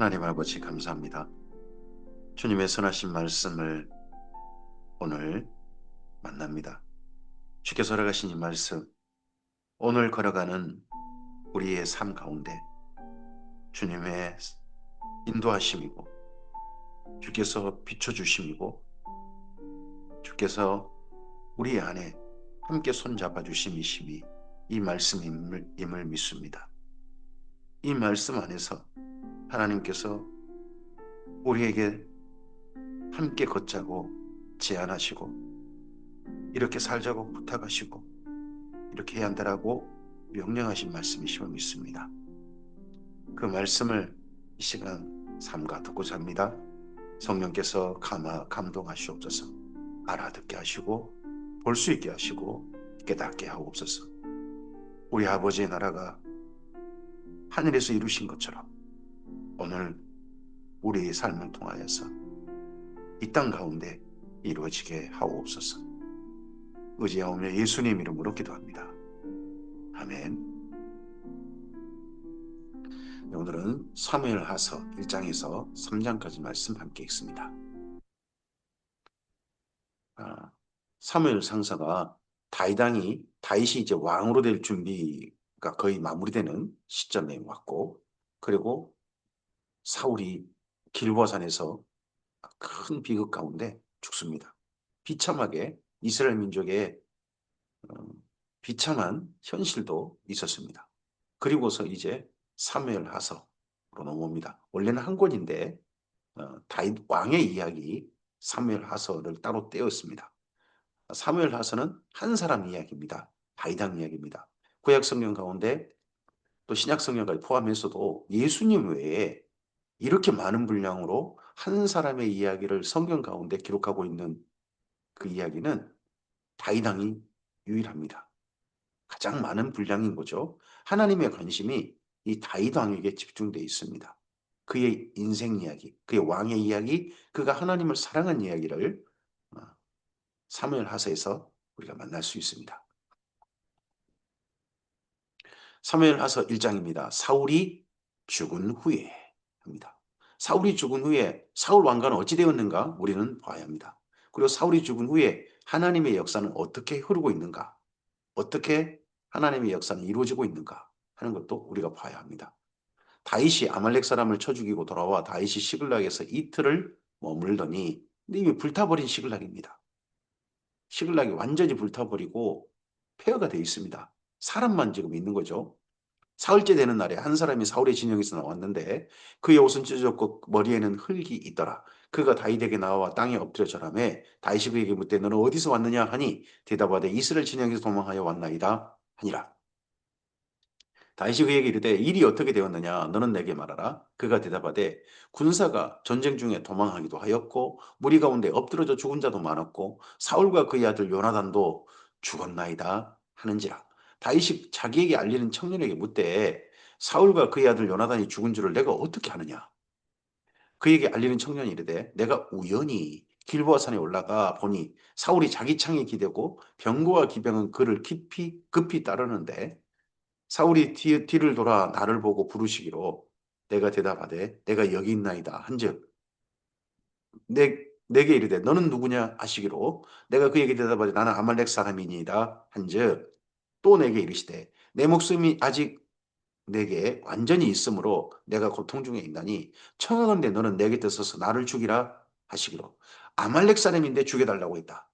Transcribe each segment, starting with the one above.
하나님 아버지 감사합니다. 주님의 선하신 말씀을 오늘 만납니다. 주께서 허락하신 이 말씀, 오늘 걸어가는 우리의 삶 가운데 주님의 인도하심이고 주께서 비춰주심이고 주께서 우리 안에 함께 손잡아 주심이심이 이 말씀임을 믿습니다. 이 말씀 안에서 하나님께서 우리에게 함께 걷자고 제안하시고 이렇게 살자고 부탁하시고 이렇게 해야 한다라고 명령하신 말씀이심을 믿습니다. 그 말씀을 이 시간 삼가 듣고자 합니다. 성령께서 감동하시옵소서. 알아듣게 하시고 볼 수 있게 하시고 깨닫게 하옵소서. 우리 아버지의 나라가 하늘에서 이루신 것처럼 오늘 우리의 삶을 통하여서 이 땅 가운데 이루어지게 하옵소서. 의지하오며 예수님 이름으로 기도합니다. 아멘. 오늘은 사무엘하서 1장에서 3장까지 말씀 함께 읽습니다. 사무엘 상사가 다윗이 이제 왕으로 될 준비가 거의 마무리되는 시점에 왔고, 그리고 사울이 길보아산에서 큰 비극 가운데 죽습니다. 비참하게 이스라엘 민족의 비참한 현실도 있었습니다. 그리고서 이제 사무엘하서로 넘어옵니다. 원래는 한 권인데 다윗 왕의 이야기 사무엘하서를 따로 떼었습니다. 사무엘하서는 한 사람 이야기입니다. 다윗 왕 이야기입니다. 구약 성경 가운데 또 신약 성경까지 포함해서도 예수님 외에 이렇게 많은 분량으로 한 사람의 이야기를 성경 가운데 기록하고 있는 그 이야기는 다윗 왕이 유일합니다. 가장 많은 분량인 거죠. 하나님의 관심이 이 다윗 왕에게 집중되어 있습니다. 그의 인생 이야기, 그의 왕의 이야기, 그가 하나님을 사랑한 이야기를 사무엘하서에서 우리가 만날 수 있습니다. 사무엘하서 1장입니다. 사울이 죽은 후에 합니다. 사울이 죽은 후에 사울 왕가는 어찌 되었는가 우리는 봐야 합니다. 그리고 사울이 죽은 후에 하나님의 역사는 어떻게 흐르고 있는가, 어떻게 하나님의 역사는 이루어지고 있는가 하는 것도 우리가 봐야 합니다. 다윗이 아말렉 사람을 쳐 죽이고 돌아와 다윗이 시글락에서 이틀을 머물더니 이미 불타버린 시글락입니다. 시글락이 완전히 불타버리고 폐허가 되어 있습니다. 사람만 지금 있는 거죠. 사흘째 되는 날에 한 사람이 사울의 진영에서 나왔는데 그의 옷은 찢어졌고 머리에는 흙이 있더라. 그가 다윗에게 나와 땅에 엎드려 절하매 다윗이 그에게 묻되 너는 어디서 왔느냐 하니 대답하되 이스라엘 진영에서 도망하여 왔나이다 하니라. 다윗이 그에게 이르되 일이 어떻게 되었느냐 너는 내게 말하라. 그가 대답하되 군사가 전쟁 중에 도망하기도 하였고 무리 가운데 엎드러져 죽은 자도 많았고 사울과 그의 아들 요나단도 죽었나이다 하는지라. 다윗이 자기에게 알리는 청년에게 묻되 사울과 그의 아들 요나단이 죽은 줄을 내가 어떻게 아느냐. 그에게 알리는 청년이 이르되 내가 우연히 길보아 산에 올라가 보니 사울이 자기 창에 기대고 병거와 기병은 그를 급히 따르는데 사울이 뒤를 돌아 나를 보고 부르시기로 내가 대답하되 내가 여기 있나이다 한즉 내게 이르되 너는 누구냐 하시기로 내가 그에게 대답하되 나는 아말렉 사람이니이다 한즉 또 내게 이르시되 내 목숨이 아직 내게 완전히 있으므로 내가 고통 중에 있나니 청하건대 너는 내 곁에 서서 나를 죽이라 하시기로. 아말렉 사람인데 죽여달라고 했다.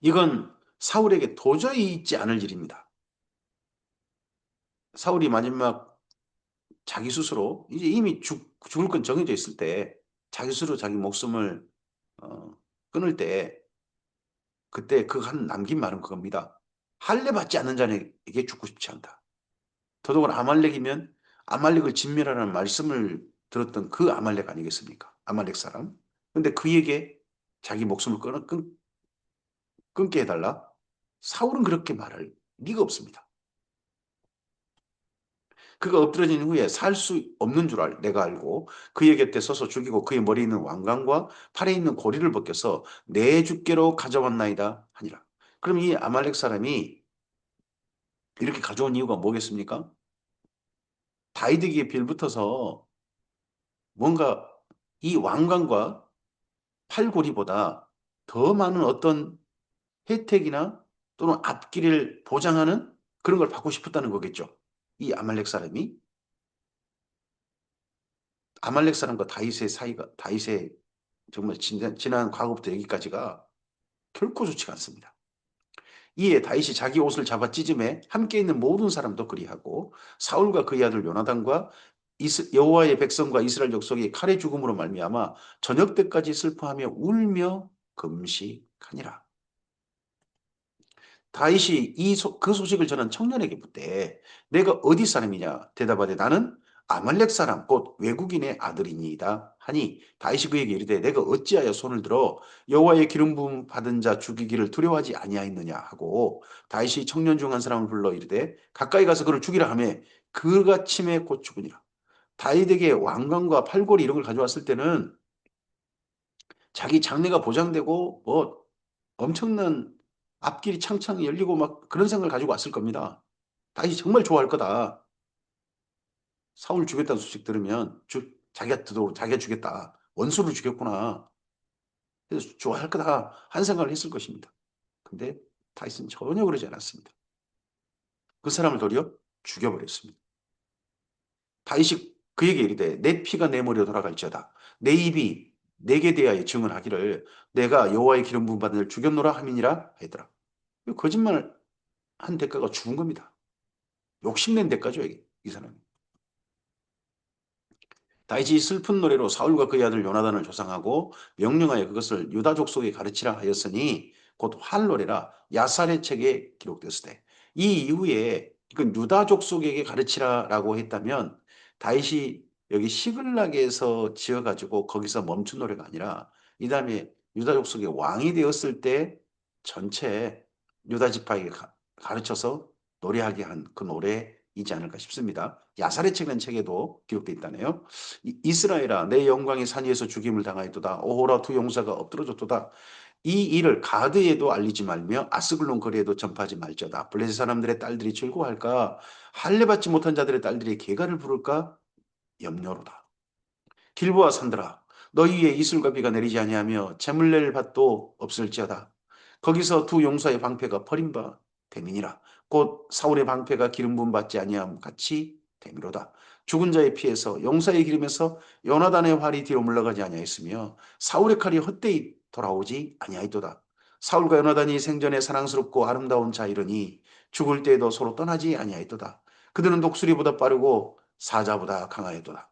이건 사울에게 도저히 있지 않을 일입니다. 사울이 마지막 자기 스스로 이제 이미 죽을 건 정해져 있을 때 자기 스스로 자기 목숨을 어, 끊을 때 그때 그 한 남긴 말은 그겁니다. 할례 받지 않는 자에게 죽고 싶지 않다. 더더구나 아말렉이면 아말렉을 진멸하라는 말씀을 들었던 그 아말렉 아니겠습니까? 아말렉 사람. 근데 그에게 자기 목숨을 끊게 해달라? 사울은 그렇게 말할 리가 없습니다. 그가 엎드러진 후에 살 수 없는 줄 내가 알고 그의 곁에 서서 죽이고 그의 머리에 있는 왕관과 팔에 있는 고리를 벗겨서 내 주께로 가져왔나이다 하니라. 그럼 이 아말렉 사람이 이렇게 가져온 이유가 뭐겠습니까? 다윗에게 빌붙어서 뭔가 이 왕관과 팔고리보다 더 많은 어떤 혜택이나 또는 앞길을 보장하는 그런 걸 받고 싶었다는 거겠죠. 이 아말렉 사람이 아말렉 사람과 다윗의 사이가 다윗의 정말 지난 과거부터 여기까지가 결코 좋지가 않습니다. 이에 다윗이 자기 옷을 잡아 찢음에 함께 있는 모든 사람도 그리하고 사울과 그의 아들 요나단과 여호와의 백성과 이스라엘 족속이 칼의 죽음으로 말미암아 저녁 때까지 슬퍼하며 울며 금식하니라. 다윗이 그 소식을 전한 청년에게 묻되 내가 어디 사람이냐 대답하되 나는 아말렉 사람 곧 외국인의 아들이니이다 하니 다윗이 그에게 이르되 내가 어찌하여 손을 들어 여호와의 기름 부음 받은 자 죽이기를 두려워하지 아니하였느냐 하고 다윗이 청년 중 한 사람을 불러 이르되 가까이 가서 그를 죽이라 하매 그가 침에 곧 죽으니라. 다윗에게 왕관과 팔걸이 이런 걸 가져왔을 때는 자기 장래가 보장되고 뭐 엄청난 앞길이 창창 열리고 막 그런 생각을 가지고 왔을 겁니다. 다윗이 정말 좋아할 거다. 사울 죽였다는 소식 들으면 자기가 죽였다. 원수를 죽였구나. 그래서 좋아할 거다. 한 생각을 했을 것입니다. 근데 다윗은 전혀 그러지 않았습니다. 그 사람을 도리어 죽여버렸습니다. 다윗이 그에게 이르되 내 피가 내 머리로 돌아갈지어다. 내 입이 내게 대하여 증언하기를 내가 여호와의 기름 부음 받은 자를 죽였노라 함이니라 하더라. 거짓말 한 대가가 죽은 겁니다. 욕심낸 대가죠, 이게. 이 사람이. 다윗이 슬픈 노래로 사울과 그의 아들 요나단을 조상하고 명령하여 그것을 유다 족속에 가르치라 하였으니 곧 활노래라 야살의 책에 기록되었으되 이 이후에 이건 유다 족속에게 가르치라라고 했다면 다윗이 여기 시글락에서 지어가지고 거기서 멈춘 노래가 아니라 이 다음에 유다 족속의 왕이 되었을 때 전체 유다 지파에게 가르쳐서 노래하게 한 그 노래이지 않을까 싶습니다. 야살의 책이라는 책에도 기록되어 있다네요. 이스라엘아 내 영광이 산 위에서 죽임을 당하였도다. 오호라 두 용사가 엎드러졌도다. 이 일을 가드에도 알리지 말며 아스글론 거리에도 전파하지 말지어다. 블레셋 사람들의 딸들이 즐거워할까? 할례 받지 못한 자들의 딸들이 계가를 부를까? 염려로다. 길보아 산들아 너희 위에 이슬과 비가 내리지 아니하며 재물 낼 밭도 없을지어다. 거기서 두 용사의 방패가 버림바 됨이니라. 곧 사울의 방패가 기름 부음 받지 아니함 같이 됨이로다. 죽은 자의 피에서 용사의 기름에서 요나단의 활이 뒤로 물러가지 아니하였으며 사울의 칼이 헛되이 돌아오지 아니하였도다. 사울과 요나단이 생전에 사랑스럽고 아름다운 자이러니 죽을 때에도 서로 떠나지 아니하였도다. 그들은 독수리보다 빠르고 사자보다 강하였도다.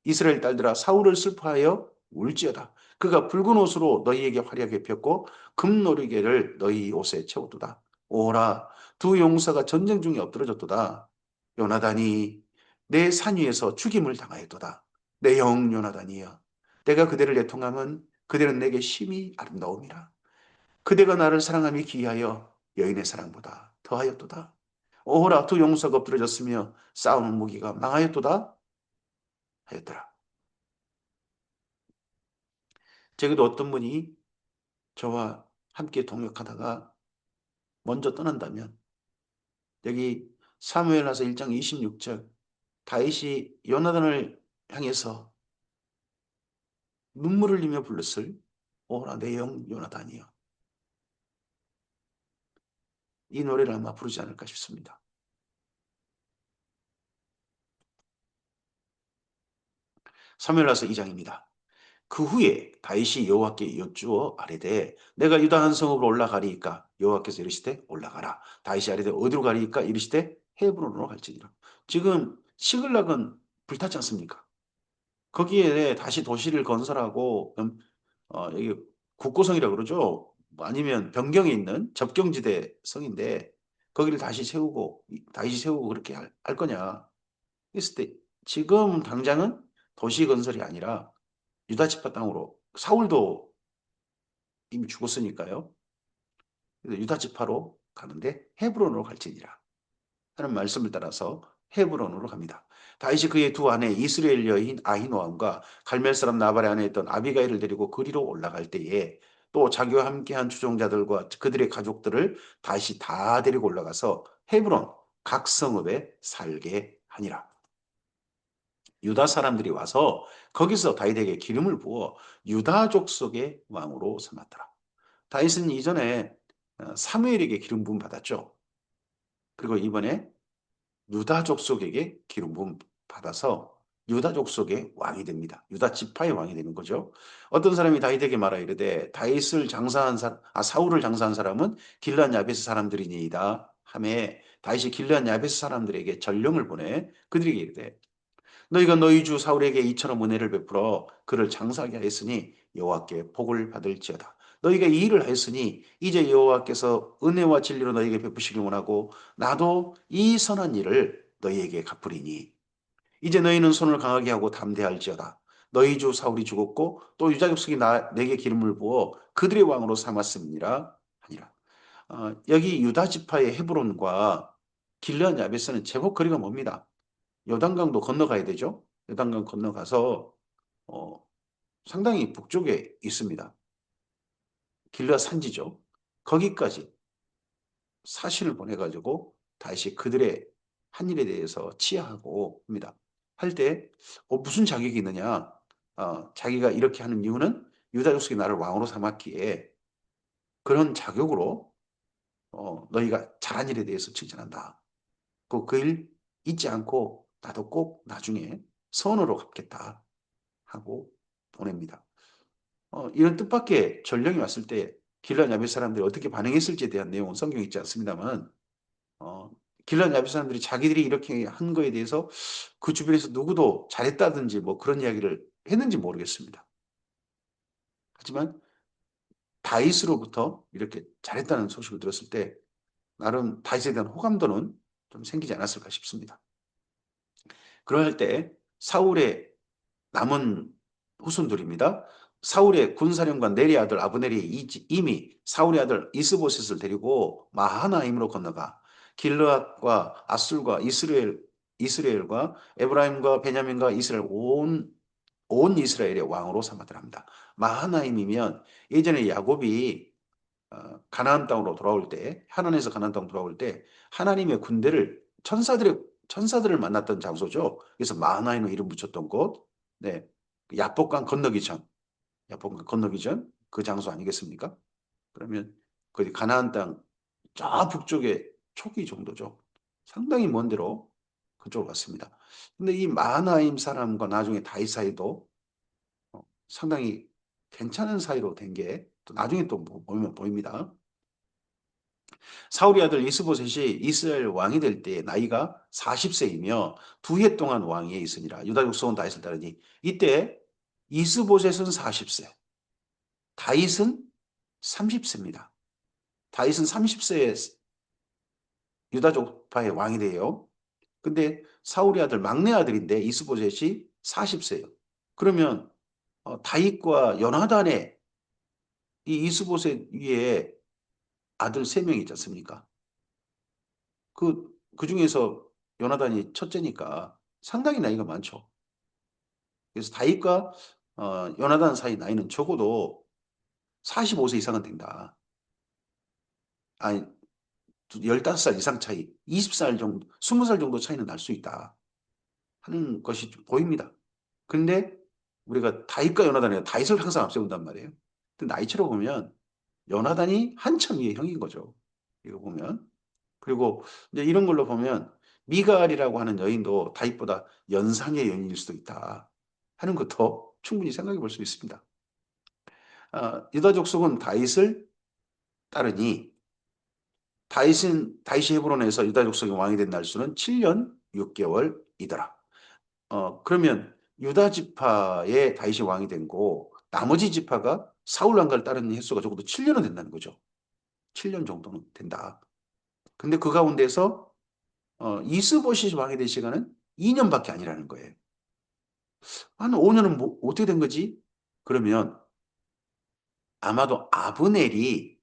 이스라엘 딸들아 사울을 슬퍼하여 울지어다. 그가 붉은 옷으로 너희에게 화려하게 폈고 금노리개를 너희 옷에 채웠도다. 오라 두 용사가 전쟁 중에 엎드러졌도다. 요나단이 내 산 위에서 죽임을 당하였도다. 내 영 요나단이여 내가 그대를 애통함은 그대는 내게 심히 아름다움이라. 그대가 나를 사랑함이 기하여 여인의 사랑보다 더하였도다. 오호라 두 용사가 엎드러졌으며 싸우는 무기가 망하였도다 하였더라. 제게도 어떤 분이 저와 함께 동역하다가 먼저 떠난다면 여기 사무엘하서 1장 26절 다윗이 요나단을 향해서 눈물을 흘리며 불렀을 오라 내 영 요나단이여 이 노래를 아마 부르지 않을까 싶습니다. 사무엘하서 2장입니다. 그 후에 다윗이 여호와께 여쭈어 아뢰되 내가 유다 한 성읍으로 올라가리이까 여호와께서 이르시되 올라가라. 다윗이 아뢰되 어디로 가리이까 이르시되 헤브론으로 갈지니라. 지금 시글락은 불탔지 않습니까? 거기에 다시 도시를 건설하고 여기 국고성이라고 그러죠. 뭐 아니면 변경에 있는 접경지대 성인데 거기를 다시 세우고 다시 세우고 그렇게 할 거냐. 했을 때 지금 당장은 도시 건설이 아니라 유다 지파 땅으로 사울도 이미 죽었으니까요. 그래서 유다 지파로 가는데 헤브론으로 갈지니라 하는 말씀을 따라서 헤브론으로 갑니다. 다윗이 그의 두 아내 이스라엘 여인 아히노암과 갈멜 사람 나발의 아내 있던 아비가일을 데리고 그리로 올라갈 때에 또 자기와 함께한 추종자들과 그들의 가족들을 다시 다 데리고 올라가서 헤브론 각 성읍에 살게 하니라. 유다 사람들이 와서 거기서 다윗에게 기름을 부어 유다 족속의 왕으로 삼았더라. 다윗은 이전에 사무엘에게 기름 부음 받았죠. 그리고 이번에 유다 족속에게 기름 부음 받아서 유다 족속의 왕이 됩니다. 유다 지파의 왕이 되는 거죠. 어떤 사람이 다윗에게 말하 이르되 다윗을 장사한 사울을 장사한 사람은 길르앗 야베스 사람들이니이다 하매 다윗이 길르앗 야베스 사람들에게 전령을 보내 그들에게 이르되 너희가 너희 주 사울에게 이처럼 은혜를 베풀어 그를 장사하게 하였으니 여호와께 복을 받을지어다. 너희가 이 일을 하였으니 이제 여호와께서 은혜와 진리로 너희에게 베푸시길 원하고 나도 이 선한 일을 너희에게 갚으리니 이제 너희는 손을 강하게 하고 담대할지어다. 너희 주 사울이 죽었고 또 유다 족속이 내게 기름을 부어 그들의 왕으로 삼았음이니라 하니라. 여기 유다 지파의 헤브론과 길르앗 야베스는 제법 거리가 멉니다. 요단강도 건너가야 되죠. 요단강 건너가서 어, 상당히 북쪽에 있습니다. 길르앗 산지죠. 거기까지 사신을 보내가지고 다시 그들의 한 일에 대해서 치하하고 합니다. 할 때 무슨 자격이 있느냐? 자기가 이렇게 하는 이유는 유다 족속이 나를 왕으로 삼았기에 그런 자격으로 너희가 잘한 일에 대해서 칭찬한다. 그 일 잊지 않고 나도 꼭 나중에 선으로 갚겠다 하고 보냅니다. 이런 뜻밖의 전령이 왔을 때 길란 야벳 사람들이 어떻게 반응했을지에 대한 내용은 성경에 있지 않습니다만 어, 길란 야벳 사람들이 자기들이 이렇게 한 거에 대해서 그 주변에서 누구도 잘했다든지 뭐 그런 이야기를 했는지 모르겠습니다. 하지만 다윗으로부터 이렇게 잘했다는 소식을 들었을 때 나름 다윗에 대한 호감도는 좀 생기지 않았을까 싶습니다. 그럴 때 사울의 남은 후손들입니다. 사울의 군사령관 네리 아들 아브넬이 이미 사울의 아들 이스보셋을 데리고 마하나임으로 건너가 길르앗과 아술과 이스라엘과 에브라임과 베냐민과 이스라엘 온 이스라엘의 왕으로 삼았더랍니다. 마하나임이면 예전에 야곱이 가나안 땅으로 돌아올 때 하나님에서 가나안 땅으로 돌아올 때 하나님의 군대를 천사들을 만났던 장소죠. 그래서 마하나임을 이름 붙였던 곳. 네. 야복강 건너기 전, 야복강 건너기 전 그 장소 아니겠습니까? 그러면 거기 가나안 땅 저 북쪽에 초기 정도죠. 상당히 먼 데로 그쪽으로 갔습니다. 근데 이 마하나임 사람과 나중에 다윗 사이도 상당히 괜찮은 사이로 된 게 또 나중에 또 보면 보입니다. 사울의 아들 이스보셋이 이스라엘 왕이 될 때 나이가 40세이며 두 해 동안 왕위에 있으니라. 유다 족속은 다윗을 따르니 이때 이스보셋은 40세, 다윗은 30세입니다. 다윗은 30세에 유다 족파의 왕이 돼요. 근데 사울의 아들 막내 아들인데 이스보셋이 40세예요. 그러면 다윗과 요나단의 이 이스보셋 위에 아들 3명이 있지 않습니까? 그 중에서 요나단이 첫째니까 상당히 나이가 많죠. 그래서 다윗과 요나단 사이 나이는 적어도 45세 이상은 된다. 아니, 15살 이상 차이, 20살 정도, 20살 정도 차이는 날 수 있다 하는 것이 좀 보입니다. 근데 우리가 다윗과 요나단이 다윗을 항상 앞세운단 말이에요. 근데 나이처럼 보면 요나단이 한참 위에 형인 거죠. 이거 보면. 그리고 이제 이런 걸로 보면 미갈이라고 하는 여인도 다윗보다 연상의 여인일 수도 있다 하는 것도 충분히 생각해 볼 수 있습니다. 유다 족속은 다윗을 따르니 다윗이 헤브론에서 유다 족속의 왕이 된 날수는 7년 6개월이더라. 그러면 유다 지파의 다윗이 왕이 된 거 나머지 지파가 사울 왕가를 따르는 횟수가 적어도 7년은 된다는 거죠. 7년 정도는 된다. 근데 그 가운데서 이스보시 왕이 된 시간은 2년밖에 아니라는 거예요. 한 5년은 뭐 어떻게 된 거지? 그러면 아마도 아브넬이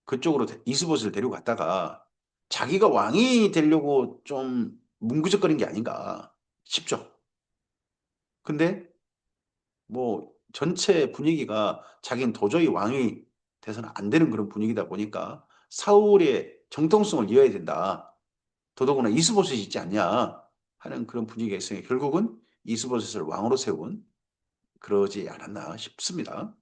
그쪽으로 이스보스를 데려갔다가 자기가 왕이 되려고 좀 뭉구적거린 게 아닌가 싶죠. 근데 뭐 전체 분위기가 자기는 도저히 왕이 돼서는 안 되는 그런 분위기다 보니까 사울의 정통성을 이어야 된다. 더더구나 이스보셋이 있지 않냐 하는 그런 분위기가 있으니 결국은 이스보셋을 왕으로 세운 그러지 않았나 싶습니다.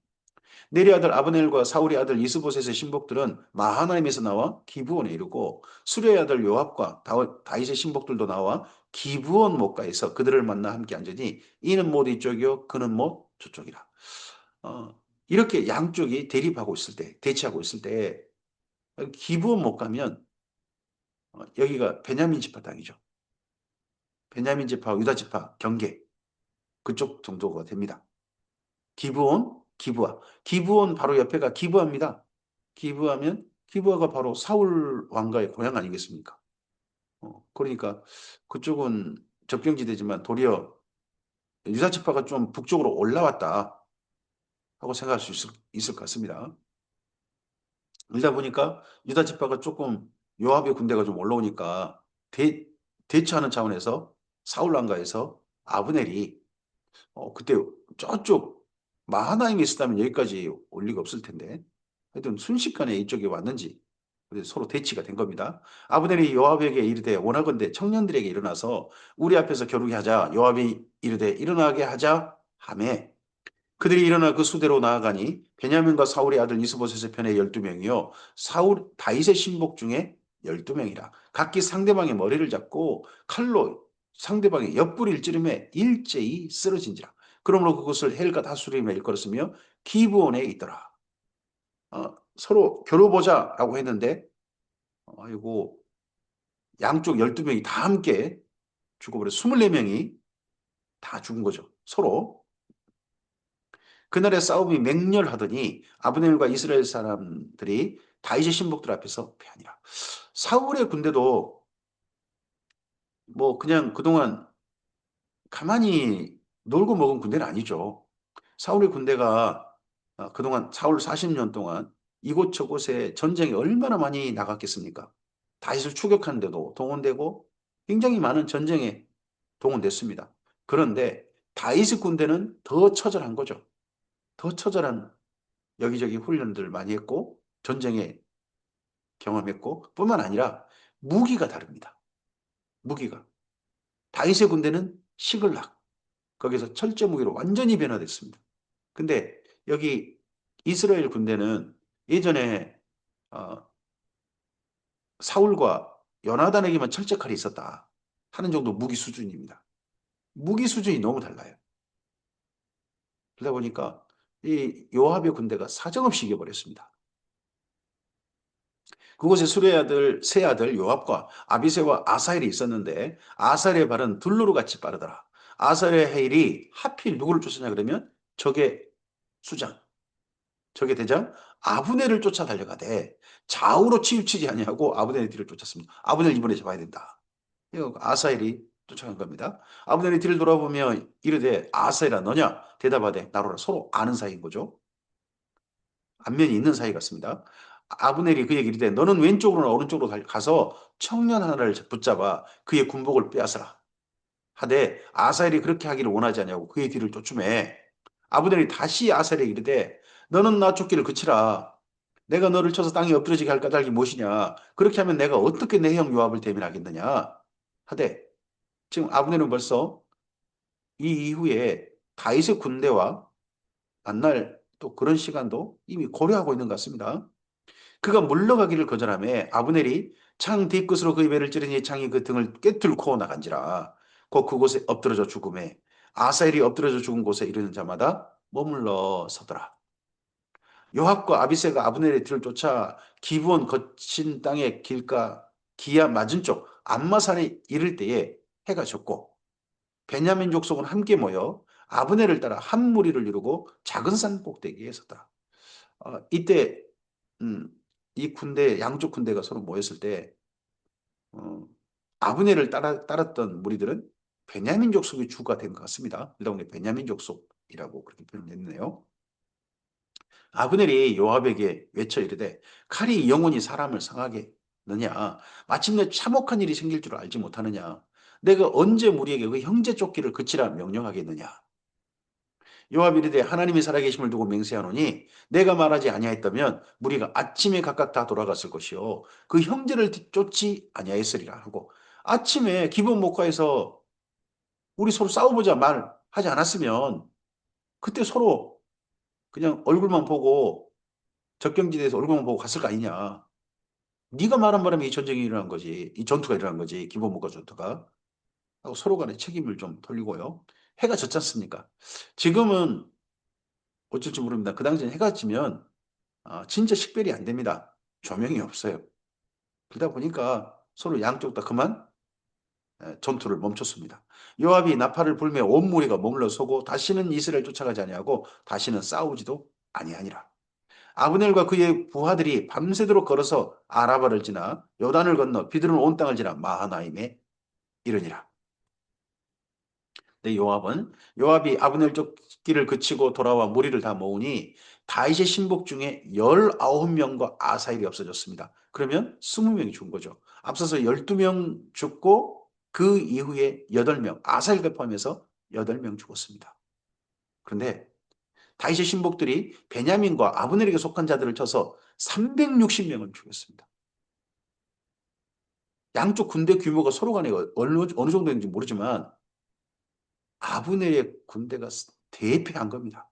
네리 아들 아브넬과 사울의 아들 이스보셋의 신복들은 마하나임에서 나와 기브온에 이르고 수레의 아들 요압과 다윗의 신복들도 나와 기브온 못가에서 그들을 만나 함께 앉으니 이는 못 이쪽이요 그는 못 저쪽이라. 이렇게 양쪽이 대립하고 있을 때, 대치하고 있을 때 기브온 못 가면 여기가 베냐민 지파 땅이죠. 베냐민 지파, 유다 지파 경계 그쪽 정도가 됩니다. 기브온, 기브아. 기브온 바로 옆에가 기브아입니다. 기브아면 기브아가 바로 사울 왕가의 고향 아니겠습니까? 그러니까 그쪽은 접경지대지만 도리어 유다 지파가 좀 북쪽으로 올라왔다 하고 생각할 수 있을 것 같습니다. 그러다 보니까 유다 지파가 조금 요압의 군대가 좀 올라오니까 대처하는 차원에서 사울 왕가에서 아브넬이 그때 저쪽 마하나임에 있었다면 여기까지 올 리가 없을 텐데 하여튼 순식간에 이쪽에 왔는지 서로 대치가 된 겁니다. 아브넬이 요압에게 이르되 원하건대 청년들에게 일어나서 우리 앞에서 겨루게 하자. 요압이 이르되 일어나게 하자 하매 그들이 일어나 그 수대로 나아가니 베냐민과 사울의 아들 이스보셋의 편에 12명이요 사울 다윗의 신복 중에 12명이라 각기 상대방의 머리를 잡고 칼로 상대방의 옆구리를 찌르매 일제히 쓰러진지라. 그러므로 그것을 헬갓 하수림에 일컬었으며 기브온에 있더라. 서로 겨뤄보자라고 했는데 아이고 양쪽 12명이 다 함께 죽어버려 24명이 다 죽은 거죠. 서로. 그날의 싸움이 맹렬하더니 아브넬과 이스라엘 사람들이 다윗의 신복들 앞에서 패하니라. 사울의 군대도 뭐 그냥 그동안 가만히 놀고 먹은 군대는 아니죠. 사울의 군대가 그동안 사울 40년 동안 이곳저곳에 전쟁에 얼마나 많이 나갔겠습니까? 다윗을 추격하는데도 동원되고 굉장히 많은 전쟁에 동원됐습니다. 그런데 다윗의 군대는 더 처절한 거죠. 더 처절한 여기저기 훈련들 많이 했고 전쟁에 경험했고 뿐만 아니라 무기가 다릅니다. 무기가. 다윗의 군대는 시글락. 거기서 철제 무기로 완전히 변화됐습니다. 근데 여기 이스라엘 군대는 예전에 어, 사울과 요나단에게만 철제칼이 있었다 하는 정도 무기 수준입니다. 무기 수준이 너무 달라요. 그러다 보니까 이 요압의 군대가 사정없이 이겨버렸습니다. 그곳에 수레 아들 세 아들 요압과 아비새와 아사엘이 있었는데 아사엘의 발은 둘로로 같이 빠르더라. 아사엘의 헤일이 하필 누구를 쫓았냐 그러면 적의 수장, 적의 대장 아브넬을 쫓아 달려가되 좌우로 치우치지 아니하고 아브넬의 뒤를 쫓았습니다. 아브넬 이번에 잡아야 된다. 이거 아사엘이 쫓아간 겁니다. 아브넬이 뒤를 돌아보며 이르되 아사엘아 너냐? 대답하되 나로라. 서로 아는 사이인 거죠. 안면이 있는 사이 같습니다. 아브넬이 그에게 이르되 너는 왼쪽으로나 오른쪽으로 가서 청년 하나를 붙잡아 그의 군복을 빼앗으라. 하되 아사엘이 그렇게 하기를 원하지 않냐고 그의 뒤를 쫓으매 아브넬이 다시 아사엘에게 이르되 너는 나 쫓기를 그치라. 내가 너를 쳐서 땅에 엎드러지게 할 까닭이 무엇이냐. 그렇게 하면 내가 어떻게 내 형 요압을 대면하겠느냐. 하되 지금 아브넬은 벌써 이 이후에 다윗의 군대와 만날 또 그런 시간도 이미 고려하고 있는 것 같습니다. 그가 물러가기를 거절하며 아브넬이 창 뒤끝으로 그의 배를 찌르니 창이 그 등을 꿰뚫고 나간지라. 곧 그곳에 엎드러져 죽음에 아사엘이 엎드러져 죽은 곳에 이르는 자마다 머물러 서더라. 요압과 아비새가 아브넬의 뒤를 쫓아 기브온 거친 땅의 길가 기야 맞은 쪽 암마산에 이를 때에 해가 졌고 베냐민 족속은 함께 모여 아브넬을 따라 한 무리를 이루고 작은 산 꼭대기에 섰다. 이때 이 군대 양쪽 군대가 서로 모였을 때 어, 아브넬을 따랐던 무리들은 베냐민 족속의 주가 된 것 같습니다. 그러다 보니 베냐민 족속이라고 그렇게 표현했네요. 아브넬이 요압에게 외쳐 이르되 칼이 영원히 사람을 상하게 느냐 마침내 참혹한 일이 생길 줄 알지 못하느냐 내가 언제 무리에게 그 형제 쫓기를 그치라 명령하겠느냐. 요압이 이르되 하나님이 살아계심을 두고 맹세하노니 내가 말하지 아니하였다면 무리가 아침에 각각 다 돌아갔을 것이요 그 형제를 쫓지 아니하였으리라 하고 아침에 기본 목화에서 우리 서로 싸워보자 말 하지 않았으면 그때 서로 그냥 얼굴만 보고 접경지대에서 얼굴만 보고 갔을 거 아니냐. 네가 말한 바람에 이 전쟁이 일어난 거지. 이 전투가 일어난 거지. 기본목과 전투가. 하고 서로 간에 책임을 좀 돌리고요. 해가 졌지 않습니까? 지금은 어쩔지 모릅니다. 그 당시엔 해가 지면 진짜 식별이 안 됩니다. 조명이 없어요. 그러다 보니까 서로 양쪽 다 그만 전투를 멈췄습니다. 요압이 나팔을 불며 온 무리가 머물러서고 다시는 이스라엘 쫓아가지 아니하고 다시는 싸우지도 아니하니라. 아브넬과 그의 부하들이 밤새도록 걸어서 아라바를 지나 요단을 건너 비드론 온 땅을 지나 마하나임에 이르니라. 근데 요압이 아브넬 쫓기를 그치고 돌아와 무리를 다 모으니 다윗의 신복 중에 19명과 아사엘이 없어졌습니다. 그러면 20명이 죽은 거죠. 앞서서 12명 죽고 그 이후에 8명, 아사엘과 포함해서 8명 죽었습니다. 그런데 다윗의 신복들이 베냐민과 아브넬에게 속한 자들을 쳐서 360명을 죽였습니다. 양쪽 군대 규모가 서로 간에 어느 정도인지 모르지만 아브넬의 군대가 대패한 겁니다.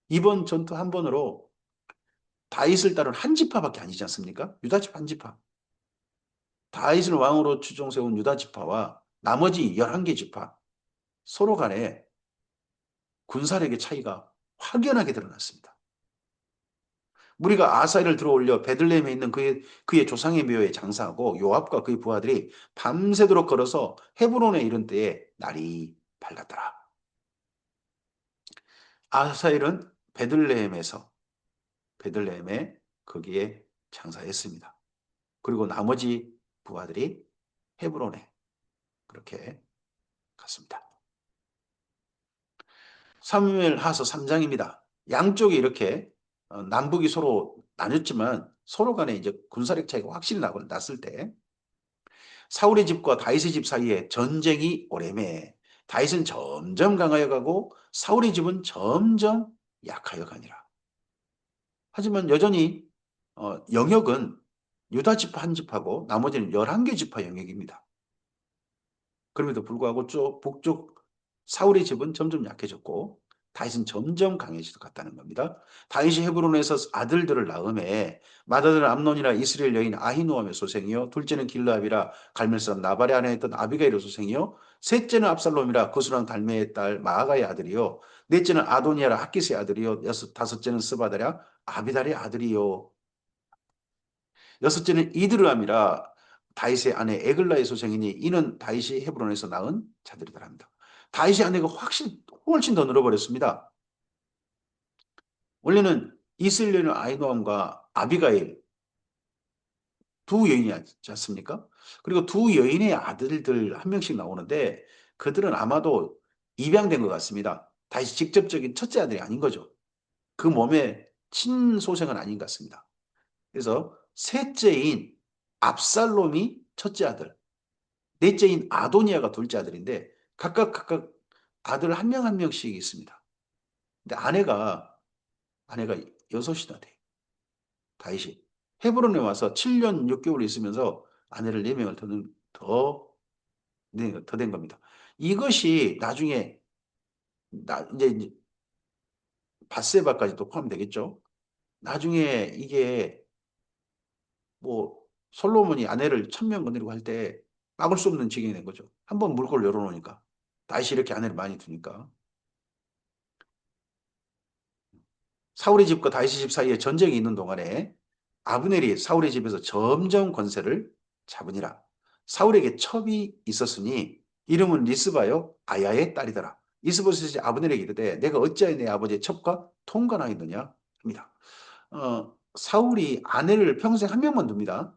이번 전투 한 번으로 다윗을 따른 한 지파밖에 아니지 않습니까? 유다 지파 한 지파. 다윗을 왕으로 추종 세운 유다 지파와 나머지 11개 지파 서로 간에 군사력의 차이가 확연하게 드러났습니다. 무리가 아사엘을 들어올려 베들레헴에 있는 그의 조상의 묘에 장사하고 요압과 그의 부하들이 밤새도록 걸어서 헤브론에 이른 때에 날이 밝았더라. 아사엘은 베들레헴에 거기에 장사했습니다. 그리고 나머지 부하들이 헤브론에 그렇게 갔습니다. 사무엘하서 3장입니다. 양쪽이 이렇게 남북이 서로 나뉘었지만 서로 간에 이제 군사력 차이가 확실히 났을 때 사울의 집과 다윗의 집 사이에 전쟁이 오래매 다윗은 점점 강하여 가고 사울의 집은 점점 약하여 가니라. 하지만 여전히 영역은 유다 지파 한 집하고 나머지는 11개 지파 영역입니다. 그럼에도 불구하고 북쪽 사울의 집은 점점 약해졌고 다윗은 점점 강해져 갔다는 겁니다. 다윗이 헤브론에서 아들들을 낳음에 맏아들은 암논이라 이스라엘 여인 아히노암의 소생이요 둘째는 길르압이라 갈멜 사람 나발의 아내에 있던 아비가일의 소생이요 셋째는 압살롬이라 거수랑 달메의 딸 마아가의 아들이요 넷째는 아도니아라 학기스의 아들이요 다섯째는 스바다라 아비달의 아들이요 여섯째는 이드르암이라 다윗의 아내 에글라의 소생이니 이는 다윗이 헤브론에서 낳은 자들이더라 합니다. 다윗의 아내가 훨씬 더 늘어버렸습니다. 원래는 이슬리는 아히노암과 아비가일 두 여인이지 않습니까? 그리고 두 여인의 아들들 한 명씩 나오는데 그들은 아마도 입양된 것 같습니다. 다윗이 직접적인 첫째 아들이 아닌 거죠. 그 몸에 친소생은 아닌 것 같습니다. 그래서 셋째인 압살롬이 첫째 아들, 넷째인 아도니아가 둘째 아들인데 각각 아들 한 명 한 명씩 있습니다. 근데 아내가 여섯이나 돼. 다윗이 헤브론에 와서 7년 6개월 있으면서 아내를 4명을 더 된 겁니다. 이것이 나중에 이제 밧세바까지도 포함되겠죠. 나중에 이게 뭐 솔로몬이 아내를 1,000명 거느리고 할 때 막을 수 없는 지경이 된 거죠. 한번 물꼬를 열어놓으니까 다시 이렇게 아내를 많이 두니까 사울의 집과 다윗의 집 사이에 전쟁이 있는 동안에 아브넬이 사울의 집에서 점점 권세를 잡으니라. 사울에게 첩이 있었으니 이름은 리스바요 아야의 딸이더라. 이스보셋이 아브넬에게 이르되 내가 어찌하여 내 아버지의 첩과 통관하였느냐 합니다. 사울이 아내를 평생 한 명만 둡니다.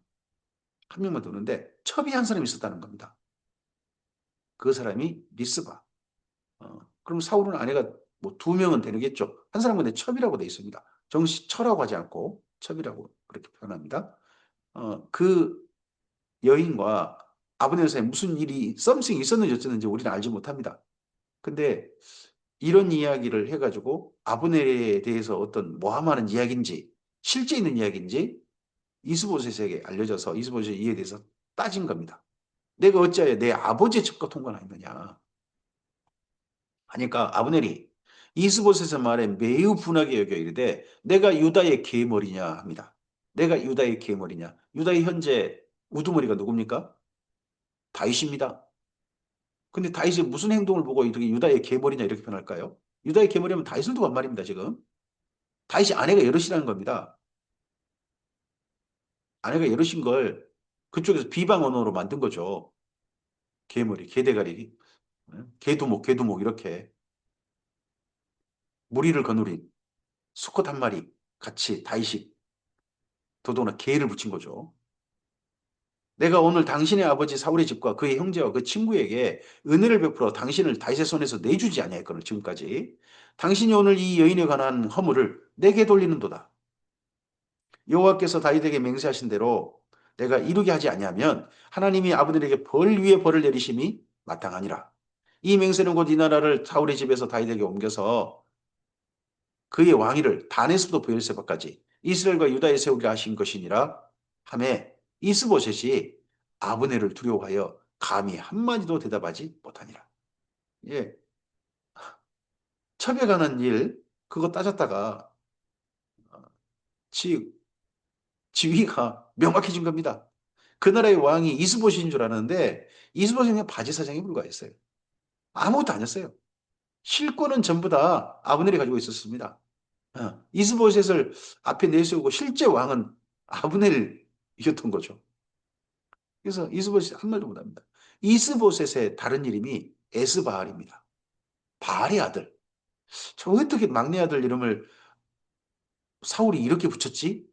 한 명만 두는데 첩이 한 사람이 있었다는 겁니다. 그 사람이 리스바. 그럼 사울은 아내가 뭐 2명은 되겠죠. 한 사람은 내 첩이라고 돼 있습니다. 정시 처라고 하지 않고 첩이라고 그렇게 표현합니다. 그 여인과 아브넬 사이에 무슨 일이 썸씽이 있었는지 어쨌는지 우리는 알지 못합니다. 근데 이런 이야기를 해가지고 아브넬에 대해서 어떤 모함하는 이야기인지 실제 있는 이야기인지 이스보셋에게 알려져서 이스보셋이 이에 대해서 따진 겁니다. 내가 어찌하여 내 아버지의 첩과 통관하였느냐. 하니까 아브넬이 이스보셋의 말에 매우 분하게 여겨 이르되 내가 유다의 계머리냐 합니다. 내가 유다의 계머리냐. 유다의 현재 우두머리가 누굽니까? 다윗입니다. 근데 다윗이 무슨 행동을 보고 이렇게 유다의 계머리냐 이렇게 표현할까요? 유다의 계머리면 다윗을 두고 한 말입니다, 지금. 다윗이 아내가 여럿이라는 겁니다. 아내가 여럿인 걸 그쪽에서 비방 언어로 만든 거죠. 계머리, 개대가리, 개두목, 개두목 이렇게 무리를 거느린 수컷 한 마리 같이 다윗이 더더구나 개를 붙인 거죠. 내가 오늘 당신의 아버지 사울의 집과 그의 형제와 그 친구에게 은혜를 베풀어 당신을 다윗의 손에서 내주지 아니하였거늘 지금까지. 당신이 오늘 이 여인에 관한 허물을 내게 돌리는도다. 여호와께서 다윗에게 맹세하신 대로 내가 이루게 하지 아니하면 하나님이 아브넬에게 벌 위에 벌을 내리심이 마땅하니라. 이 맹세는 곧 이 나라를 사울의 집에서 다윗에게 옮겨서 그의 왕위를 단에서부터 브엘세바까지 이스라엘과 유다에 세우리라 하신 것이니라 하매 이스보셋이 아브넬을 두려워하여 감히 한마디도 대답하지 못하니라. 예, 첩에 관한 일 그거 따졌다가 지, 지위가 명확해진 겁니다. 그 나라의 왕이 이스보셋인 줄 알았는데 이스보셋은 그냥 바지 사장에 불과했어요. 아무것도 아니었어요. 실권은 전부 다 아브넬이 가지고 있었습니다. 이스보셋을 앞에 내세우고 실제 왕은 아브넬이었던 거죠. 그래서 이스보셋 한 말도 못합니다. 이스보셋의 다른 이름이 에스바알입니다. 바알의 아들. 저 어떻게 막내 아들 이름을 사울이 이렇게 붙였지?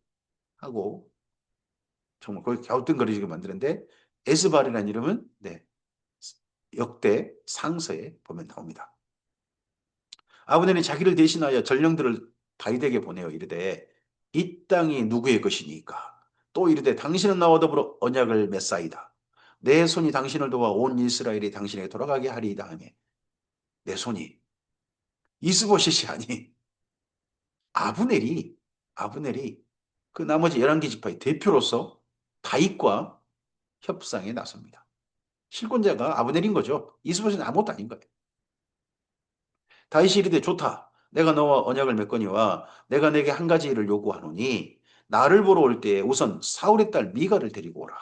하고 정말 거기 갸우뚱거리게 만드는데 에스바알이라는 이름은 네, 역대 상서에 보면 나옵니다. 아브넬이 자기를 대신하여 전령들을 다윗에게 보내어 이르되 이 땅이 누구의 것이니까 또 이르되 당신은 나와 더불어 언약을 맺사이다. 내 손이 당신을 도와 온 이스라엘이 당신에게 돌아가게 하리이다 하며 내 손이 이스보셋이 아니 아브넬이 아브넬이 그 나머지 11개 지파의 대표로서 다윗과 협상에 나섭니다. 실권자가 아브넬인 거죠. 이스보셋은 아무것도 아닌 거예요. 다윗이 이르되 좋다. 내가 너와 언약을 맺거니와 내가 내게 한 가지 일을 요구하노니 나를 보러 올 때에 우선 사울의 딸 미가를 데리고 오라.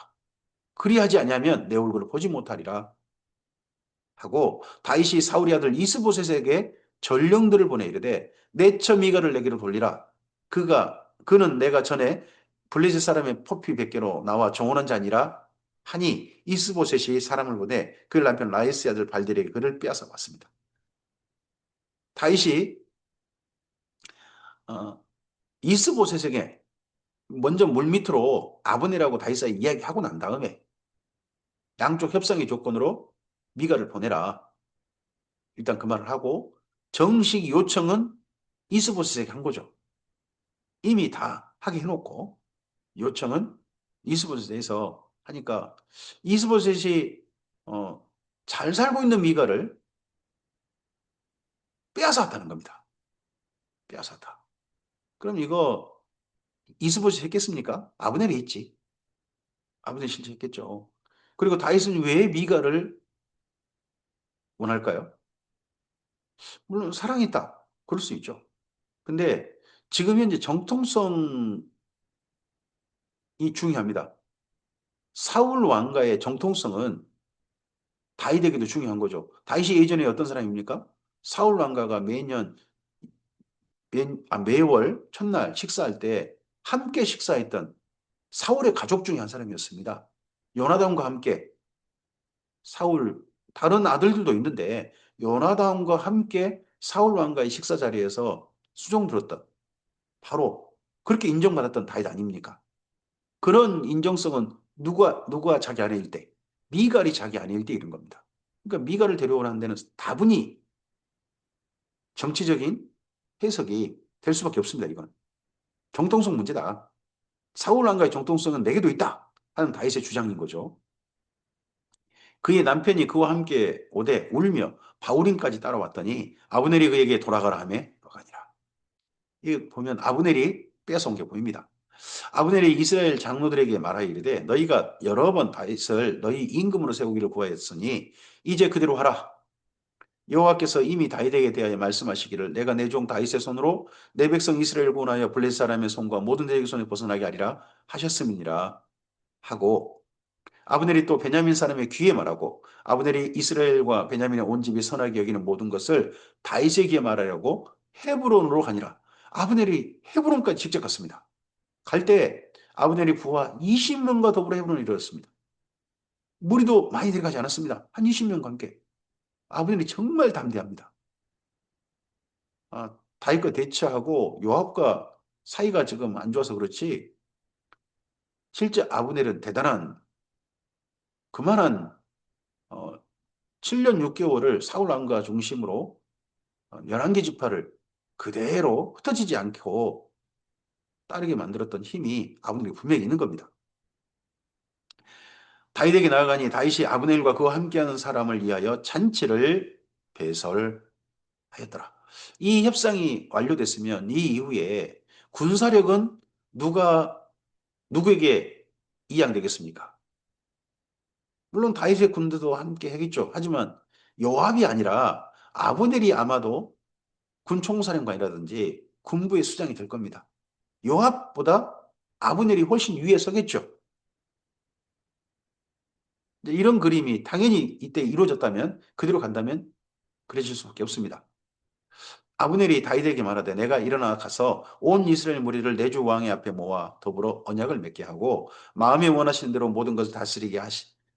그리하지 아니하면 내 얼굴을 보지 못하리라 하고 다윗이 사울의 아들 이스보셋에게 전령들을 보내 이르되 내 처 미가를 내게로 돌리라. 그는 내가 전에 블레셋 사람의 포피 100개로 나와 정원한 자니라 하니 이스보셋이 사람을 보내 그 남편 라이스의 아들 발델에게 그를 빼앗아 왔습니다. 다윗이 어, 이스보셋에게 먼저 물밑으로 아브넬하고 다윗과 이야기하고 난 다음에 양쪽 협상의 조건으로 미가를 보내라. 일단 그 말을 하고 정식 요청은 이스보셋에게 한 거죠. 이미 다 하게 해놓고 요청은 이스보셋에서 하니까 이스보셋이 잘 살고 있는 미가를 빼앗아왔다는 겁니다. 빼앗았다. 그럼 이거 이스보셋이 했겠습니까? 아브넬이 했지. 아브넬이 실제 했겠죠. 그리고 다윗은 왜 미가를 원할까요? 물론 사랑했다. 그럴 수 있죠. 근데 지금 현재 정통성이 중요합니다. 사울 왕가의 정통성은 다윗에게도 중요한 거죠. 다윗이 예전에 어떤 사람입니까? 사울 왕가가 매월 첫날 식사할 때 함께 식사했던 사울의 가족 중에 한 사람이었습니다. 요나단과 함께 사울 다른 아들들도 있는데 요나단과 함께 사울 왕가의 식사 자리에서 수종 들었던 바로 그렇게 인정받았던 다윗 아닙니까? 그런 인정성은 누가 자기 아내일 때, 미갈이 자기 아내일 때 이런 겁니다. 그러니까 미갈을 데려오라는 데는 다분히 정치적인 해석이 될 수밖에 없습니다. 이건 정통성 문제다. 사울 왕가의 정통성은 내게도 있다 하는 다윗의 주장인 거죠. 그의 남편이 그와 함께 오되 울며 바울임까지 따라왔더니 아브넬이 그에게 돌아가라 하며 돌아가니라. 이 보면 아브넬이 뺏어온 게 보입니다. 아브넬이 이스라엘 장로들에게 말하여 이르되 너희가 여러 번 다윗을 너희 임금으로 세우기를 구하였으니 이제 그대로 하라. 여호와께서 이미 다윗에게 대하여 말씀하시기를 내가 내 종 다윗의 손으로 내 백성 이스라엘 구원하여 블레셋 사람의 손과 모든 대적의 손에 벗어나게 하리라 하셨음이니라 하고 아브넬이 또 베냐민 사람의 귀에 말하고 아브넬이 이스라엘과 베냐민의 온 집이 선하게 여기는 모든 것을 다윗에게 말하려고 헤브론으로 가니라. 아브넬이 헤브론까지 직접 갔습니다. 갈 때 아브넬이 부하 20명과 더불어 헤브론에 이르렀습니다. 무리도 많이 데려가지 않았습니다. 한 20명과 함께. 아브넬이 정말 담대합니다. 다윗과 대치하고 요압과 사이가 지금 안 좋아서 그렇지 실제 아브넬은 대단한 그만한 7년 6개월을 사울 왕가 중심으로 11개 지파를 그대로 흩어지지 않고 따르게 만들었던 힘이 아브넬이 분명히 있는 겁니다. 다윗에게 나아가니 다윗이 아브넬과 그와 함께하는 사람을 위하여 잔치를 배설하였더라. 이 협상이 완료됐으면 이 이후에 군사력은 누구에게 이양되겠습니까? 물론 다윗의 군대도 함께 하겠죠. 하지만 요압이 아니라 아브넬이 아마도 군 총사령관이라든지 군부의 수장이 될 겁니다. 요압보다 아브넬이 훨씬 위에 서겠죠. 이런 그림이 당연히 이때 이루어졌다면 그대로 간다면 그래질 수밖에 없습니다. 아브넬이 다윗에게 말하되 내가 일어나 가서 온 이스라엘 무리를 내 주 왕의 앞에 모아 더불어 언약을 맺게 하고 마음에 원하시는 대로 모든 것을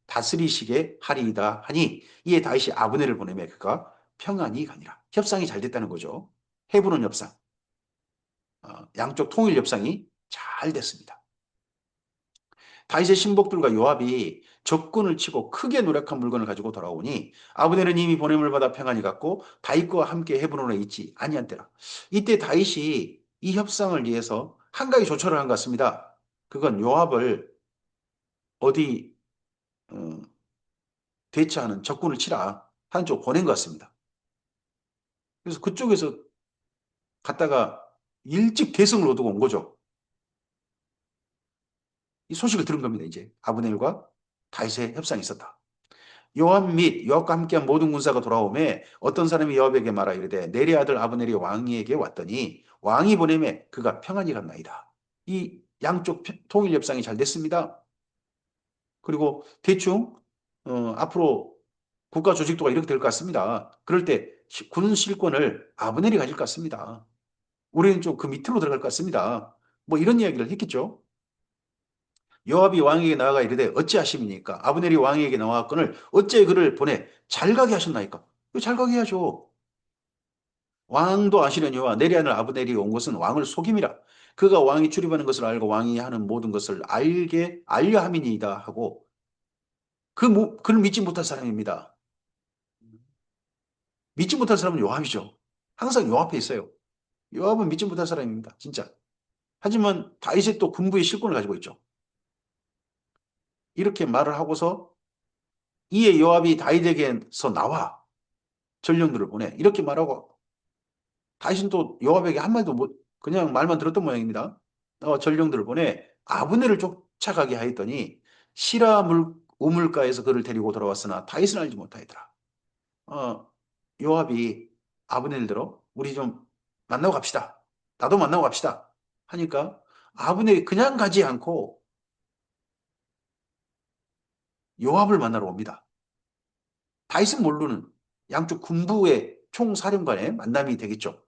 다스리시게 하리이다 하니 이에 다윗이 아브넬을 보내매 그가 평안히 가니라. 협상이 잘 됐다는 거죠. 헤브론 협상. 양쪽 통일 협상이 잘 됐습니다. 다윗의 신복들과 요압이 적군을 치고 크게 노력한 물건을 가지고 돌아오니 아브넬은 이미 보냄을 받아 평안히 갔고 다윗과 함께 헤브론에 있지 아니한 때라. 이때 다윗이 이 협상을 위해서 한 가지 조처를 한 것 같습니다. 그건 요압을 어디 어, 대처하는 적군을 치라 하는 쪽 보낸 것 같습니다. 그래서 그쪽에서 갔다가 일찍 대승을 얻고 온 거죠. 이 소식을 들은 겁니다. 이제 아브넬과 다윗의 협상이 있었다. 요압 및 요압과 함께한 모든 군사가 돌아오매 어떤 사람이 요압에게 말하 이르되 내리 아들 아브넬이 왕에게 왔더니 왕이 보내매 그가 평안히 갔나이다. 이 양쪽 통일 협상이 잘 됐습니다. 그리고 대충 앞으로 국가 조직도가 이렇게 될 것 같습니다. 그럴 때 군 실권을 아브넬이 가질 것 같습니다. 우리는 좀 그 밑으로 들어갈 것 같습니다. 뭐 이런 이야기를 했겠죠. 요압이 왕에게 나아가 이르되 어찌하심이니까 아브넬이 왕에게 나왔거늘 어째 그를 보내 잘 가게 하셨나이까? 잘 가게 해야죠. 왕도 아시려니와 내리하는 아브넬이 온 것은 왕을 속임이라. 그가 왕이 출입하는 것을 알고 왕이 하는 모든 것을 알게 알려 함이니이다 하고 그를 믿지 못할 사람입니다. 믿지 못할 사람은 요압이죠. 항상 요압에 있어요. 요압은 믿지 못할 사람입니다. 진짜. 하지만 다윗이 또 군부의 실권을 가지고 있죠. 이렇게 말을 하고서 이에 요압이 다윗에게서 나와 전령들을 보내. 이렇게 말하고 다윗은 또 요압에게 한마디도 못 그냥 말만 들었던 모양입니다. 전령들을 보내 아브넬을 쫓아가게 하였더니 시라 우물가에서 그를 데리고 돌아왔으나 다윗은 알지 못하였더라. 요압이 아브넬들어 우리 좀 만나고 갑시다. 나도 만나고 갑시다. 하니까 아브넬이 그냥 가지 않고 요압을 만나러 옵니다. 다윗은 모르는 양쪽 군부의 총사령관의 만남이 되겠죠.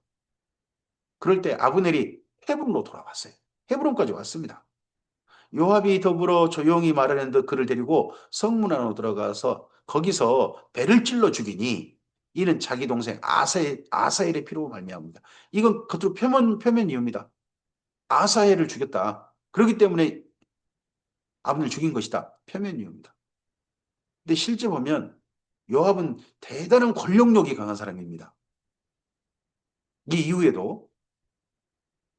그럴 때 아브넬이 헤브론으로 돌아왔어요. 헤브론까지 왔습니다. 요압이 더불어 조용히 말하는 듯 그를 데리고 성문 안으로 들어가서 거기서 배를 찔러 죽이니 이는 자기 동생 아사엘의 피로 말미암습니다. 이건 겉으로 표면 이유입니다. 아사엘을 죽였다. 그렇기 때문에 아브넬을 죽인 것이다. 표면 이유입니다. 근데 실제 보면 요압은 대단한 권력력이 강한 사람입니다. 이 이후에도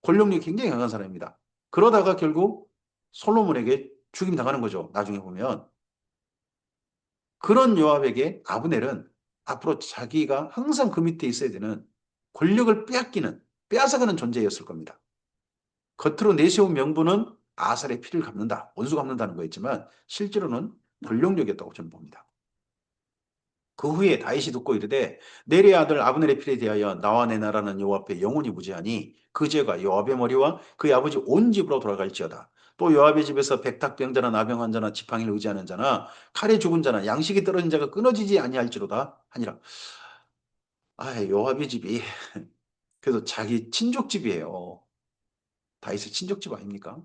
권력력이 굉장히 강한 사람입니다. 그러다가 결국 솔로몬에게 죽임 당하는 거죠. 나중에 보면. 그런 요압에게 아브넬은 앞으로 자기가 항상 그 밑에 있어야 되는 권력을 빼앗아가는 존재였을 겁니다. 겉으로 내세운 명분은 아살의 피를 갚는다, 원수 갚는다는 거였지만 실제로는 권력력이었다고 저는 봅니다. 그 후에 다윗이 듣고 이르되 내리의 아들 아브넬의 필에 대하여 나와 내 나라는 여호와 앞에 영원히 무죄하니 그 죄가 요압의 머리와 그의 아버지 온 집으로 돌아갈지어다. 또 요압의 집에서 백탁병자나 나병 환자나 지팡이를 의지하는 자나 칼에 죽은 자나 양식이 떨어진 자가 끊어지지 아니할지로다 하니라. 아, 요압의 집이 그래서 자기 친족집이에요. 다윗의 친족집 아닙니까?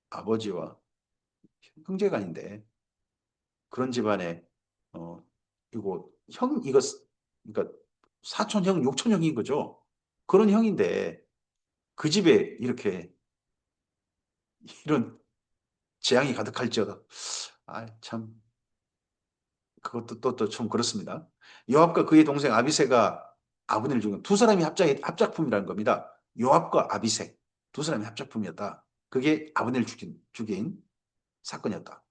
아버지와 형제간인데 그런 집안에 어 이거 형 이거 그러니까 사촌 형, 육촌 형인 거죠. 그런 형인데 그 집에 이렇게 이런 재앙이 가득할지어다. 아, 참 그것도 또 좀 그렇습니다. 요압과 그의 동생 아비새가 아브넬을 죽인 두 사람이 합작품이라는 겁니다. 요압과 아비새 두 사람이 합작품이었다. 그게 아브넬을 죽인 사건이었다.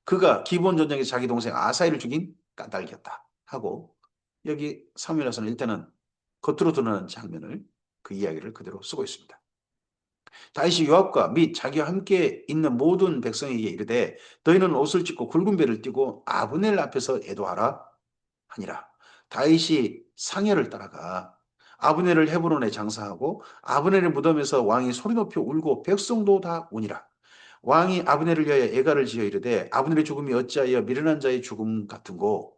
그가 기브온 전쟁에서 자기 동생 아사엘을 죽인 까닭이었다 하고 여기 사무엘하서는 일단은 겉으로 드러나는 장면을 그 이야기를 그대로 쓰고 있습니다. 다윗이 요압과 및 자기와 함께 있는 모든 백성에게 이르되 너희는 옷을 찢고 굵은 배를 띠고 아브넬 앞에서 애도하라 하니라. 다윗이 상여를 따라가 아브넬을 헤브론에 장사하고 아브넬의 무덤에서 왕이 소리 높여 울고 백성도 다 우니라. 왕이 아브넬을 위하여 애가를 지어 이르되 아브넬의 죽음이 어찌하여 미련한 자의 죽음 같은고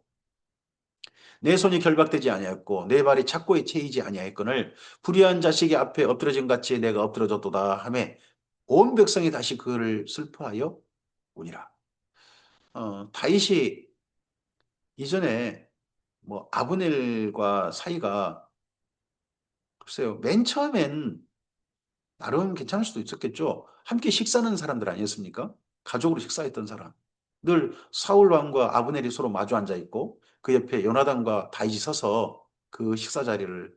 내 손이 결박되지 아니하였고 내 발이 착고에 채이지 아니하였거늘 불의한 자식이 앞에 엎드러진 같이 내가 엎드러졌도다 하매 온 백성이 다시 그를 슬퍼하여 우니라. 다윗이 이전에 뭐 아브넬과 사이가 글쎄요 맨 처음엔 나름 괜찮을 수도 있었겠죠. 함께 식사하는 사람들 아니었습니까? 가족으로 식사했던 사람. 늘 사울 왕과 아브넬이 서로 마주 앉아 있고 그 옆에 요나단과 다윗이 서서 그 식사 자리를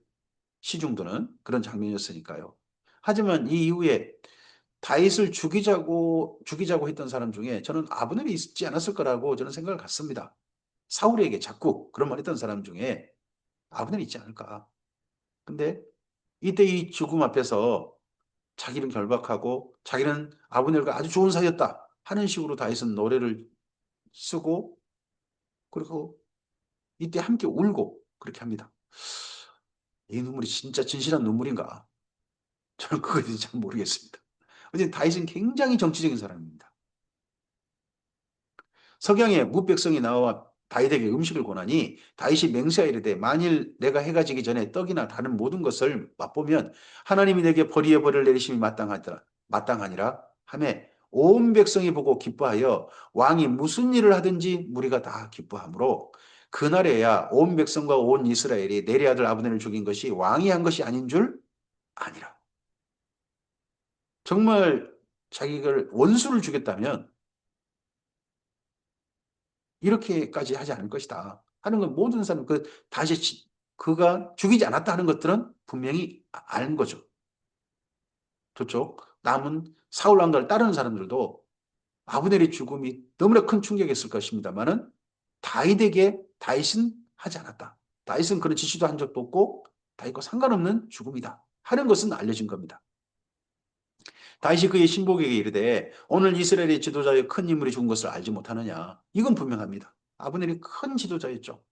시중드는 그런 장면이었으니까요. 하지만 이 이후에 다윗을 죽이자고 했던 사람 중에 저는 아브넬이 있지 않았을 거라고 저는 생각을 갖습니다. 사울에게 자꾸 그런 말 했던 사람 중에 아브넬이 있지 않을까. 근데 이때 이 죽음 앞에서 자기는 결박하고 자기는 아브넬과 아주 좋은 사이였다 하는 식으로 다윗은 노래를 쓰고 그리고 이때 함께 울고 그렇게 합니다. 이 눈물이 진짜 진실한 눈물인가? 저는 그거에 대해서 잘 모르겠습니다. 어쨌든 다윗은 굉장히 정치적인 사람입니다. 석양에 무백성이 나와 다윗에게 음식을 권하니 다윗이 맹세하여 이르되 만일 내가 해가 지기 전에 떡이나 다른 모든 것을 맛보면 하나님이 내게 벌이의 벌을 내리심이 마땅하니라 하매 온 백성이 보고 기뻐하여 왕이 무슨 일을 하든지 무리가 다 기뻐하므로 그날에야 온 백성과 온 이스라엘이 내리 아들 아브넬을 죽인 것이 왕이 한 것이 아닌 줄 아니라. 정말 자기를 원수를 죽였다면 이렇게까지 하지 않을 것이다 하는 건 모든 사람 다시 그가 죽이지 않았다 하는 것들은 분명히 아는 거죠. 저쪽 남은 사울 왕가를 따르는 사람들도 아브넬의 죽음이 너무나 큰 충격이었을 것입니다만은 다윗은 하지 않았다. 다윗은 그런 지시도 한 적도 없고 다윗과 상관없는 죽음이다 하는 것은 알려진 겁니다. 다윗이 그의 신복에게 이르되 오늘 이스라엘의 지도자의 큰 인물이 죽은 것을 알지 못하느냐. 이건 분명합니다. 아브넬이 큰 지도자였죠.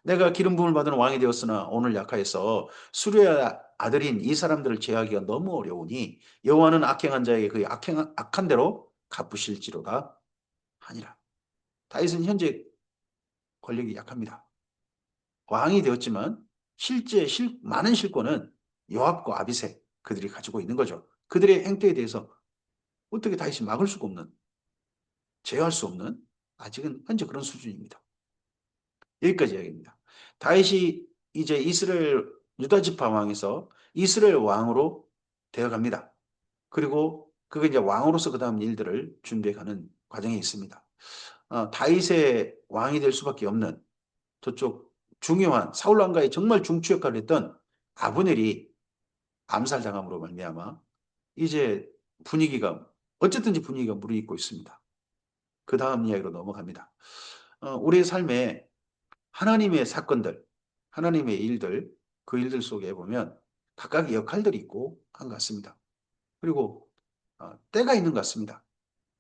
내가 기름 부음을 받은 왕이 되었으나 오늘 약하여서 수르의 아들인 이 사람들을 제하기가 너무 어려우니 여호와는 악행한 자에게 그의 악한 대로 갚으실지로다 하니라. 다윗은 현재 권력이 약합니다. 왕이 되었지만 실제 많은 실권은 요압과 아비새 그들이 가지고 있는 거죠. 그들의 행태에 대해서 어떻게 다윗이 막을 수가 없는 제어할 수 없는 아직은 현재 그런 수준입니다. 여기까지 이야기입니다. 다윗이 이제 이스라엘 유다 지파 왕에서 이스라엘 왕으로 되어갑니다. 그리고 그가 이제 왕으로서 그 다음 일들을 준비해가는 과정에 있습니다. 다윗의 왕이 될 수밖에 없는 저쪽 중요한 사울 왕가의 정말 중추 역할을 했던 아브넬이 암살당함으로 말미암아 이제 어쨌든지 분위기가 무르익고 있습니다. 그 다음 이야기로 넘어갑니다. 우리의 삶에 하나님의 사건들, 하나님의 일들, 그 일들 속에 보면 각각의 역할들이 있고 한 것 같습니다. 그리고 때가 있는 것 같습니다.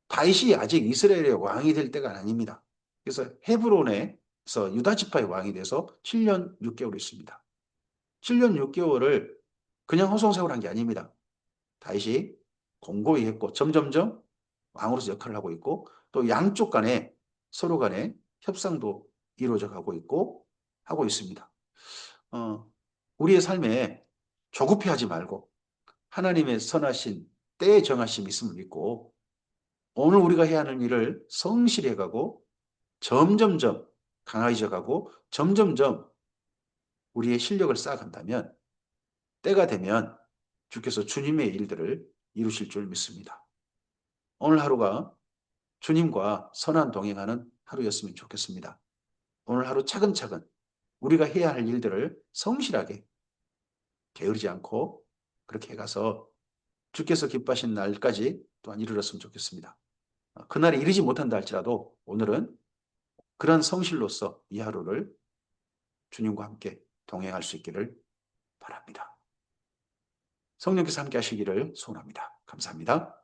다윗이 아직 이스라엘의 왕이 될 때가 아닙니다. 그래서 헤브론에 유다 지파의 왕이 돼서 7년 6개월 있습니다. 7년 6개월을 그냥 호송세월한 게 아닙니다. 다윗이 공고히 했고 점점점 왕으로서 역할을 하고 있고 또 양쪽 간에 서로 간에 협상도 이루어져 가고 있고 하고 있습니다. 어, 우리의 삶에 조급해하지 말고 하나님의 선하신 때에 정하심이 있음을 믿고 오늘 우리가 해야 하는 일을 성실히 해가고 점점점 강해져 가고 점점점 우리의 실력을 쌓아간다면 때가 되면 주께서 주님의 일들을 이루실 줄 믿습니다. 오늘 하루가 주님과 선한 동행하는 하루였으면 좋겠습니다. 오늘 하루 차근차근 우리가 해야 할 일들을 성실하게 게으르지 않고 그렇게 해가서 주께서 기뻐하신 날까지 또한 이르렀으면 좋겠습니다. 그날에 이르지 못한다 할지라도 오늘은 그런 성실로서 이 하루를 주님과 함께 동행할 수 있기를 바랍니다. 성령께서 함께 하시기를 소원합니다. 감사합니다.